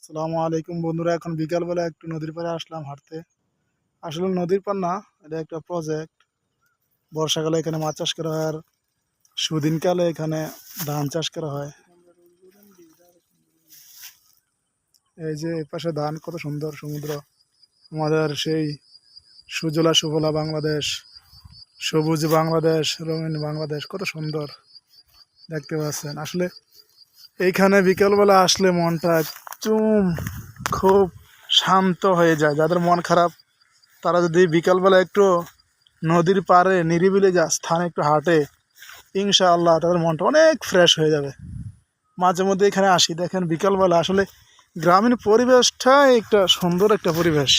আসসালামু আলাইকুম বন্ধুরা, এখন বিকালবেলা একটু নদীর পাড়ে আসলাম হাঁটতে। আসলে নদীর পাড় না, এটা একটা প্রজেক্ট। বর্ষাকালে এখানে মাছ চাষ করা হয়, আর সুদিনকালে এখানে ধান চাষ করা হয়। এই যে এই পাশে ধান, কত সুন্দর সমুদ্র, আমাদের সেই সুজলা সুফলা বাংলাদেশ, সবুজ বাংলাদেশ, রঙিন বাংলাদেশ, কত সুন্দর দেখতে পাচ্ছেন। আসলে এইখানে বিকালবেলা আসলে মনটা একদম খুব শান্ত হয়ে যায়। যাদের মন খারাপ তারা যদি বিকালবেলা একটু নদীর পাড়ে নিরিবিলি স্থানে একটু হাঁটে, ইনশাআল্লাহ তাদের মনটা অনেক ফ্রেশ হয়ে যাবে। মাঝে মধ্যে এখানে আসি, দেখেন বিকালবেলা আসলে গ্রামীণ পরিবেশটাই একটা সুন্দর একটা পরিবেশ,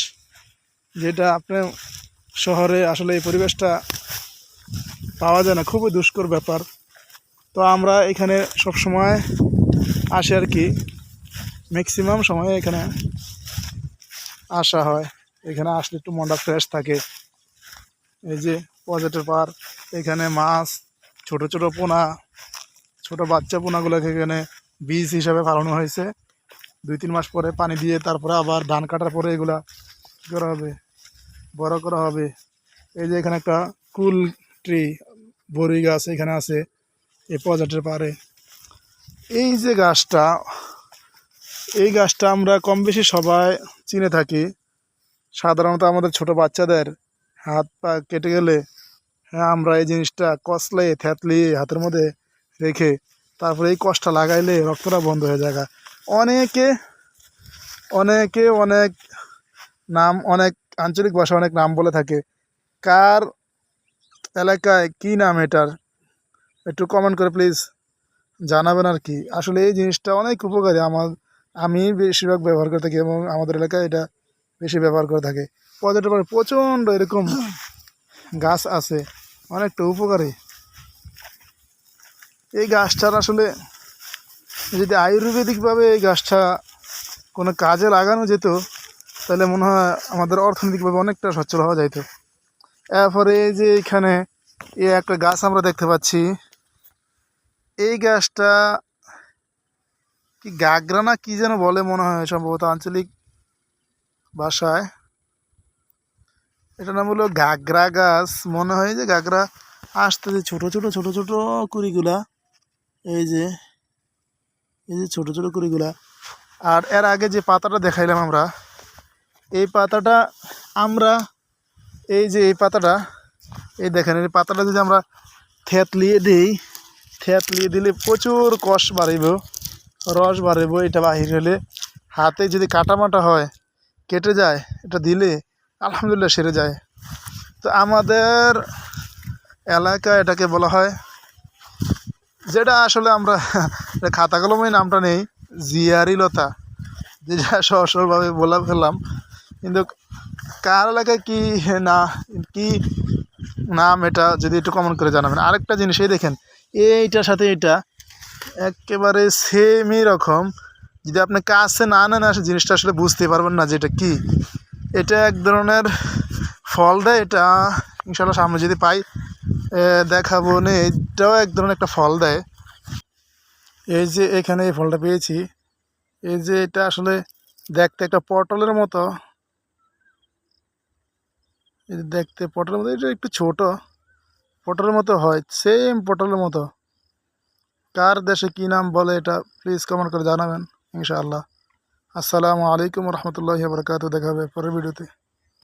যেটা আপনি শহরে আসলে এই পরিবেশটা পাওয়া যায় না, খুবই দুষ্কর ব্যাপার। তো আমরা এখানে সব সময় আসি আর কি, ম্যাক্সিমাম সময় এখানে আসা হয়। এখানে আসলে একটু মনটা ফ্রেশ থাকে। এই যে প্রজেক্টের পার, এখানে মাছ, ছোট ছোট পোনা, ছোট বাচ্চা পোনাগুলোকে এখানে বীজ হিসাবে ফালানো হয়েছে। 2-3 মাস পরে পানি দিয়ে তারপরে আবার ধান কাটার পরে এগুলা কী করা হবে, বড় করা হবে। এই যে এখানে একটা কুল ট্রি, বড়ি গাছ এখানে আছে এই প্রজেক্টের পারে। এই যে গাছটা, এই গাছটা আমরা কম বেশি সবাই চিনে থাকি। সাধারণত আমাদের ছোট বাচ্চাদের হাত পা কেটে গেলে, হ্যাঁ, আমরা এই জিনিসটা কচলে থ্যাতলিয়ে হাতের মধ্যে রেখে তারপরে এই কষ্টটা লাগাইলে রক্তটা বন্ধ হয়ে যায়। অনেকে অনেকে অনেক নাম, অনেক আঞ্চলিক ভাষা অনেক নাম বলে থাকে। কার এলাকায় কি নাম এটার একটু কমেন্ট করে প্লিজ জানাবেন আর কি। আসলে এই জিনিসটা অনেক উপকারী, আমি বেশিরভাগ ব্যবহার করে থাকি এবং আমাদের এলাকায় এটা বেশি ব্যবহার করে থাকে। পর্যটন প্রচণ্ড এরকম গাছ আছে, অনেকটা উপকারী। এই গাছটার আসলে যদি আয়ুর্বেদিকভাবে এই গাছটা কোনো কাজে লাগানো যেত, তাহলে মনে হয় আমাদের অর্থনৈতিকভাবে অনেকটা সচ্ছল হওয়া যাইত। এরপরে এই যে এখানে এই একটা গাছ আমরা দেখতে পাচ্ছি, এই গাছটা কি গাগরা না কি যেন বলে মনে হয়, সম্ভবত আঞ্চলিক ভাষায় এটার নাম হলো গাগরা গাছ মনে হয়। যে গাগরা আসতেছে ছোট ছোট ছোট ছোট কুড়িগুলা, এই যে এই যে ছোট ছোট কুড়িগুলা। আর এর আগে যে পাতাটা দেখাইলাম আমরা, এই পাতাটা আমরা, এই যে এই পাতাটা, এই দেখেন এই পাতাটা যদি আমরা থেতলিয়ে দিই, থেতলিয়ে দিলে প্রচুর কষ বাড়িব, রস বাড়িব। এটা বাহির হলে হাতে যদি কাটামাটা হয়, কেটে যায়, এটা দিলে আলহামদুলিল্লাহ সেরে যায়। তো আমাদের এলাকায় এটাকে বলা হয়, যেটা আসলে আমরা খাতা কলমে নামটা নেই, জিয়ারি লতা, যেটা সহজভাবে বলে ফেললাম। কিন্তু কার এলাকায় কি না কি নাম এটা যদি একটু কমেন্ট করে জানাবেন। আরেকটা জিনিস, এই দেখেন এইটার সাথে এটা একেবারে সেমই রকম। যদি আপনি কাছে না নেন আসে জিনিসটা আসলে বুঝতে পারবেন না যে এটা কী। এটা এক ধরনের ফল দেয়, এটা ইনশাল্লাহ সামনে যদি পাই দেখাবো না। এটাও এক ধরনের একটা ফল দেয়। এই যে এখানে এই ফলটা পেয়েছি, এই যে এটা আসলে দেখতে একটা পটলের মতো, এই যে দেখতে পটলের মতো, এটা একটু ছোট, পটলের মতো হয়, সেম পটলের মতো। কার দেশে কী নাম বলে এটা প্লিজ কমেন্ট করে জানাবেন ইনশাআল্লাহ। আসসালামু আলাইকুম রহমতুল্লাহি ওয়া বারাকাতুহু। দেখা হবে পরের ভিডিওতে।